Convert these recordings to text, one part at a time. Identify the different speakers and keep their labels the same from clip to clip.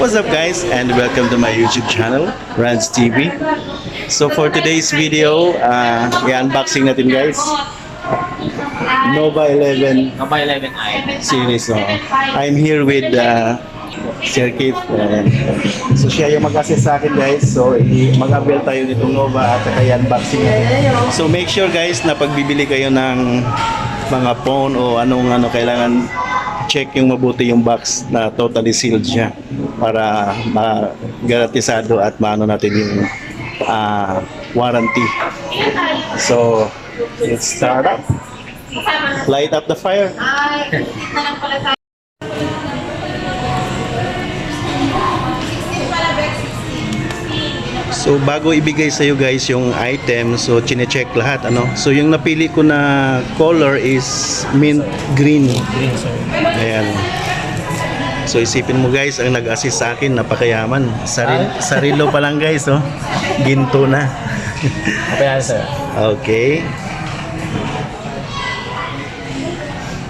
Speaker 1: What's up guys, and welcome to my YouTube channel, Rans TV. So for today's video, i-unboxing natin guys Nova 11
Speaker 2: Nova 11i
Speaker 1: series. I'm here with Sir Keith. So siya yung mag-assist sa akin guys. So mag-avail tayo nitong Nova at saka i-unboxing natin. So make sure guys na pagbibili kayo ng mga phone o anong kailangan check yung mabuti yung box na totally sealed siya para ma-garantisado at maano natin yung warranty. So let's start up. Light up the fire. So bago ibigay sa iyo guys yung item, so chine-check lahat So yung napili ko na color is mint green. Ayan. So isipin mo guys, ang nag-assist sa akin napakayaman. Sarilo pa lang guys, ginto na.
Speaker 2: Okay, sir.
Speaker 1: Okay.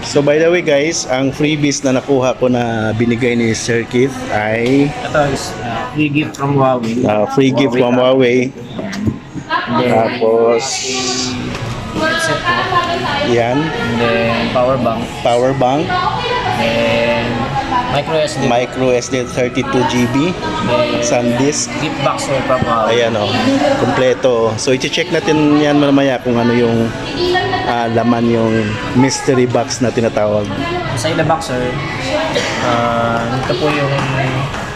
Speaker 1: So by the way guys, ang freebies na nakuha ko na binigay ni Sir Keith ay
Speaker 2: Ito is free gift from Huawei.
Speaker 1: free gift from Huawei. Tapos
Speaker 2: Headset po.
Speaker 1: yan,
Speaker 2: And then power bank.
Speaker 1: power bank,
Speaker 2: And micro SD.
Speaker 1: 32 GB, SanDisk.
Speaker 2: Gift box from Huawei.
Speaker 1: Ayan kompleto. So i-check natin yan mamaya kung ano yung laman yung mystery box na tinatawag.
Speaker 2: Sa ila box, sir, ito po yung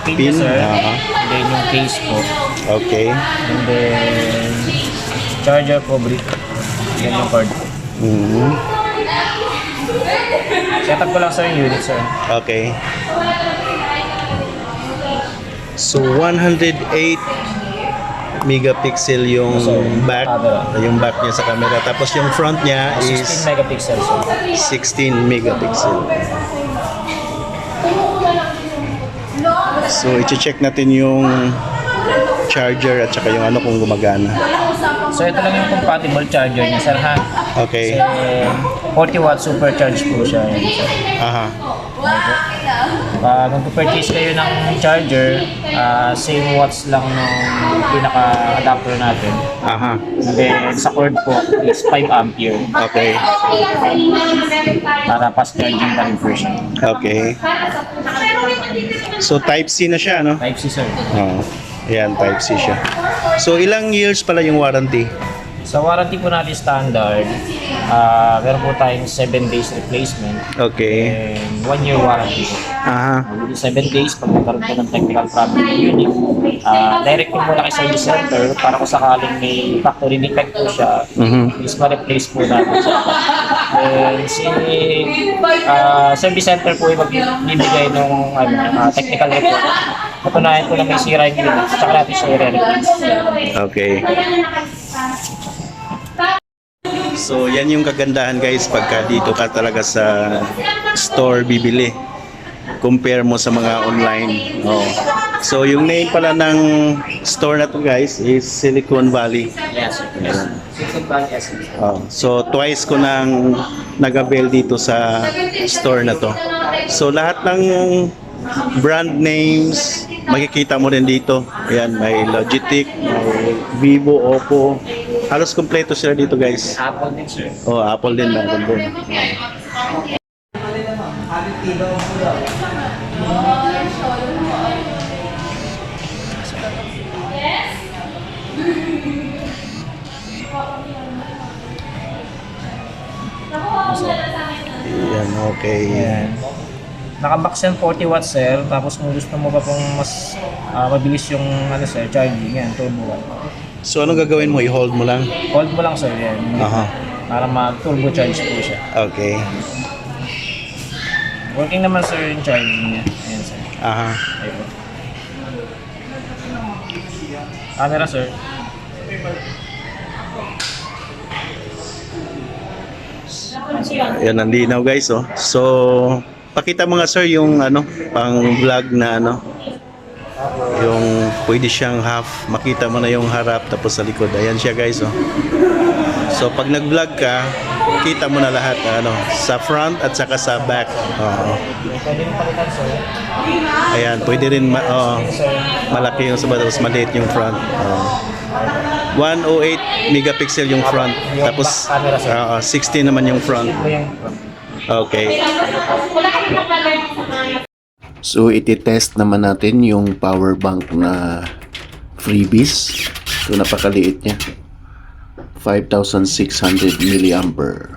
Speaker 2: pin
Speaker 1: Pin?
Speaker 2: niya, sir. And then yung case po.
Speaker 1: Okay.
Speaker 2: And then charger po, brick. Yan yung card. Setup ko lang, sir, yung unit, sir.
Speaker 1: Okay. So 108 megapixel yung back, niya sa camera. Tapos yung front niya is
Speaker 2: 16 megapixels, sir.
Speaker 1: 16 megapixel. So i-check natin yung charger at saka yung kung gumagana.
Speaker 2: So ito lang yung compatible charger niya, sir, ha?
Speaker 1: Okay.
Speaker 2: Kasi 40 watt supercharge po siya. Yan, sir.
Speaker 1: Aha.
Speaker 2: Pag mag-purchase kayo ng charger, same watts lang ng pinaka-adapter natin.
Speaker 1: Aha.
Speaker 2: And then sa cord po is 5 ampere.
Speaker 1: Okay.
Speaker 2: Para fast charging pa rin po siya.
Speaker 1: Okay. So type C na siya, no?
Speaker 2: Type C, sir.
Speaker 1: Ayan, type C siya. So ilang years pala yung warranty?
Speaker 2: Sa warranty po natin standard, meron po tayong 7 days replacement
Speaker 1: Okay.
Speaker 2: and 1 year warranty po.
Speaker 1: Aha.
Speaker 2: Within 7 days, pag nagkaroon po ng technical problem ng unit, direct po muna kay service center para kung sakaling may factory defect po siya, is ma-replace po natin siya. And si service center po yung magbibigay ng technical report. Patunayan po na may sira yung unit, tsaka natin siya i-replace.
Speaker 1: Okay. So yan yung kagandahan guys pagka dito ka talaga sa store bibili. Compare mo sa mga online. So yung name pala ng store na to guys is Silicon Valley.
Speaker 2: Yes, sir. Silicon Valley Essence.
Speaker 1: So twice ko nang nag-avail dito sa store na to. So lahat ng brand names makikita mo rin dito. Ayan, may Logitech, may Vivo, Oppo. Halos kompleto sila dito guys.
Speaker 2: Apple din, sir.
Speaker 1: Apple din meron din. Ayan, okay.
Speaker 2: Ayan. Nakabox yan 40 watts, sir. Tapos kung gusto mo pa pong mas mabilis yung sir, charging yan, turbo watt.
Speaker 1: So anong gagawin mo? I-hold mo lang?
Speaker 2: Hold mo lang, sir, yan.
Speaker 1: Aha.
Speaker 2: Para mag-turbo charge po siya.
Speaker 1: Okay.
Speaker 2: Working naman, sir, yung charging niya. Ayan, sir.
Speaker 1: Aha.
Speaker 2: Ayun. Camera, sir.
Speaker 1: Ayan, nandinaw guys, So, pakita mo nga sir yung pang vlog na yung pwede siyang half, makita mo na yung harap tapos sa likod. Ayan siya guys, So pag nag-vlog ka, kita mo na lahat sa front at saka sa back.
Speaker 2: Pwede mo palitan, sir.
Speaker 1: Ayan, pwede rin malaki yung sa tapos maliit yung front. 108 megapixel yung front.
Speaker 2: Yung
Speaker 1: Tapos
Speaker 2: back camera, sir.
Speaker 1: 16 naman yung front.
Speaker 2: Ito yung
Speaker 1: Okay. So, iti-test naman natin yung power bank na freebies. So, napakaliit niya. 5,600 milliampere.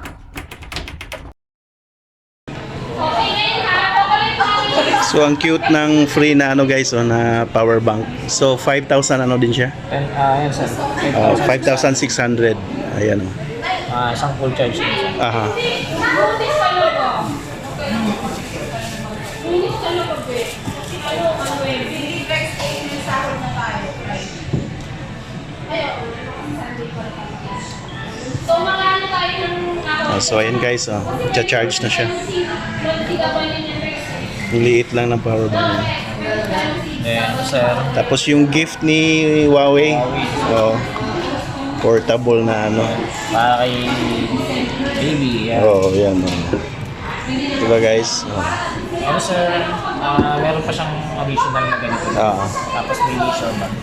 Speaker 1: So, ang cute ng free na ano guys, na power bank. So, 5,000 ano din siya?
Speaker 2: Ayan, sir.
Speaker 1: 5,600. Ayan o.
Speaker 2: Isang full charge.
Speaker 1: Aha. So, ayan guys, cha-charge na siya. Ang liit lang ng power bank.
Speaker 2: Then, sir,
Speaker 1: Tapos yung gift ni Huawei, portable na ano.
Speaker 2: para kay baby. Yan.
Speaker 1: Yan. Diba guys?
Speaker 2: Ano, sir, meron pa siyang additional na ganito. Tapos may leisure bag.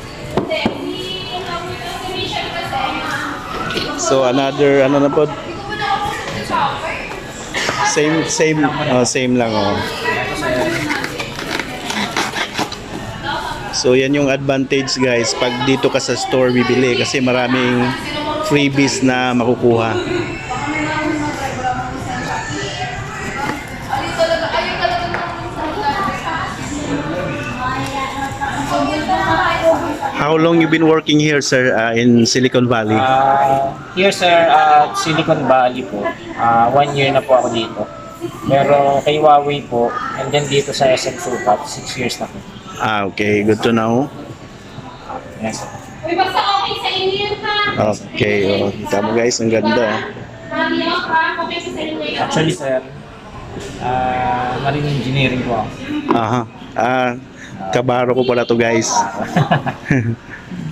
Speaker 1: So another ano na po? Same lang So yan yung advantage guys pag dito ka sa store bibili kasi maraming freebies na makukuha. How long you been working here, sir, in Silicon Valley?
Speaker 2: Here, sir, at Silicon Valley po, 1 year na po ako dito. Pero kay Huawei po, and then dito sa SM Supat, 6 years na po.
Speaker 1: Okay. Good to know.
Speaker 2: Yes, sir.
Speaker 3: Uy, basta okay sa inyo ha.
Speaker 1: Okay. Kita mo guys, ang ganda.
Speaker 3: Mami, okay sa inyo yun.
Speaker 2: Actually, sir, marine engineering po ako.
Speaker 1: Aha. Kabaro ko pala to guys.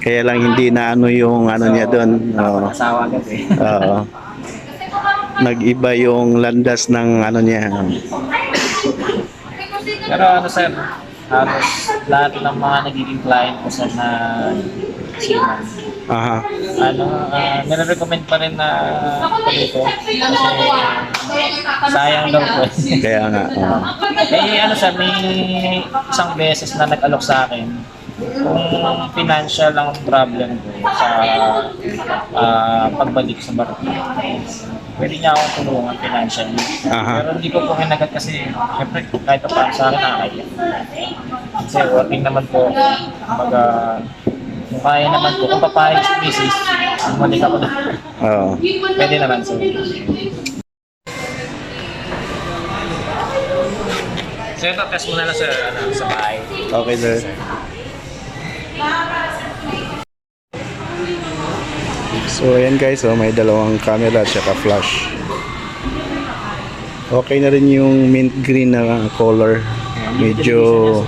Speaker 1: Kaya lang hindi na ano yung ano niya doon.
Speaker 2: Asawa agad eh.
Speaker 1: Nag-iba yung landas ng ano niya.
Speaker 2: Pero ano, sir, halos lahat ng mga nagiging client ko, sir, na Siemens,
Speaker 1: Aha.
Speaker 2: nire-recommend pa rin na dito. Kasi sayang daw po.
Speaker 1: Kaya nga.
Speaker 2: Ano, sir, may isang beses na nag-alok sa akin kung financial lang ang problem ko sa pagbalik sa Barco. Pwede niya akong tulungan financially.
Speaker 1: Aha.
Speaker 2: Pero hindi ko po kinagat kasi syempre kahit pa paano sa akin nakakaya. Kasi working naman po. Kung kaya naman po, kung papayag si Mrs., bumalik ako na. Pwede naman, sir. So ito, test mo na lang, sir, sa bahay.
Speaker 1: Okay, sir. So, ayan guys, may dalawang camera at saka flash. Okay na rin yung mint green na color. Medyo,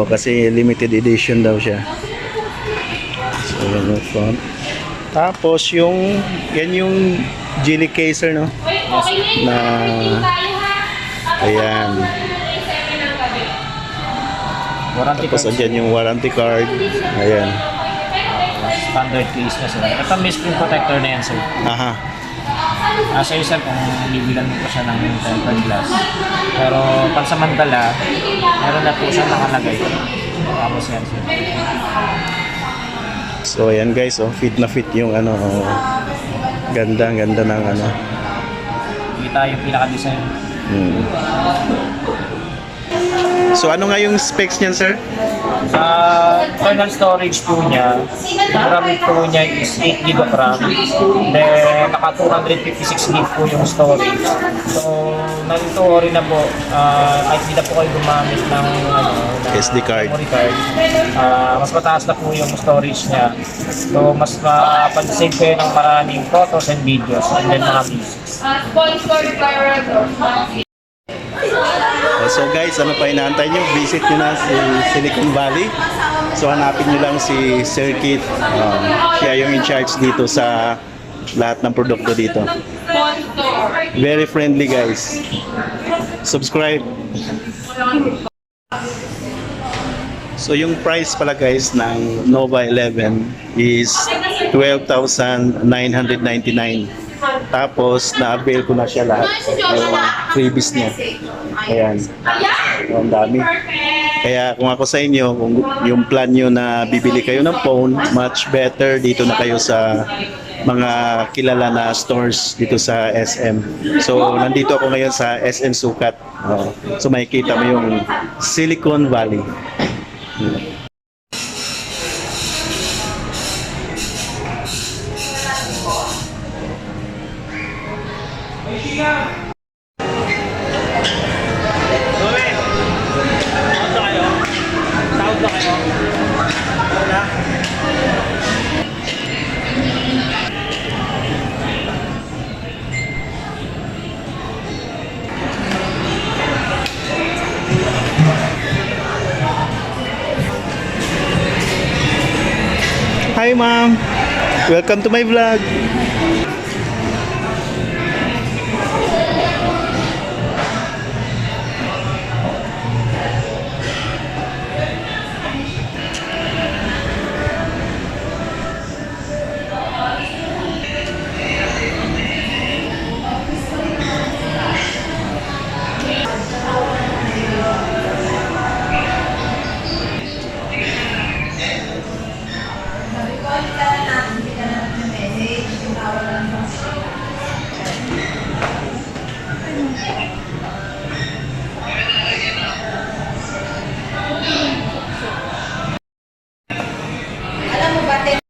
Speaker 1: kasi limited edition daw siya. So, yan yung front. Tapos, yan yung Geely Caser, no? Na, ayan. Tapos, andyan yung warranty card. Ayan.
Speaker 2: Standard case na, sir. Ito may screen protector na yan, sir.
Speaker 1: Aha.
Speaker 2: Sa'yo, sir, kung bibilan mo pa siya ng tempered glass. Pero pansamantala, meron na po siya nakalagay. Tapos yan, sir.
Speaker 1: So ayan guys, fit na fit yung ganda ng
Speaker 2: Kita yung pinaka-design.
Speaker 1: So ano nga yung specs niyan, sir?
Speaker 2: Sa internal storage po niya, yung RAM po niya is 8 GB of RAM. Then, naka 256 GB po yung storage. So, nalito rin na po, kahit hindi na po kayo gumamit ng
Speaker 1: SD card.
Speaker 2: Memory card, mas mataas na po yung storage niya. So, mas mapansave kayo ng maraming photos and videos and then mga music.
Speaker 3: Sponsored by Redo.
Speaker 1: So guys, ano pa inaantay nyo? Visit nyo na si Silicon Valley. So hanapin nyo lang si Sir Keith. Siya yung in charge dito sa lahat ng produkto dito. Very friendly guys. Subscribe. So yung price pala guys ng Nova 11 is 12,999. Tapos na-avail ko na siya lahat. Yung freebies niya. Ayan. Ang dami. Kaya kung ako sa inyo, kung yung plan nyo na bibili kayo ng phone, much better dito na kayo sa mga kilala na stores dito sa SM. So, nandito ako ngayon sa SM Sukat. So, makikita mo yung Silicon Valley. Hi ma'am! Welcome to my vlog!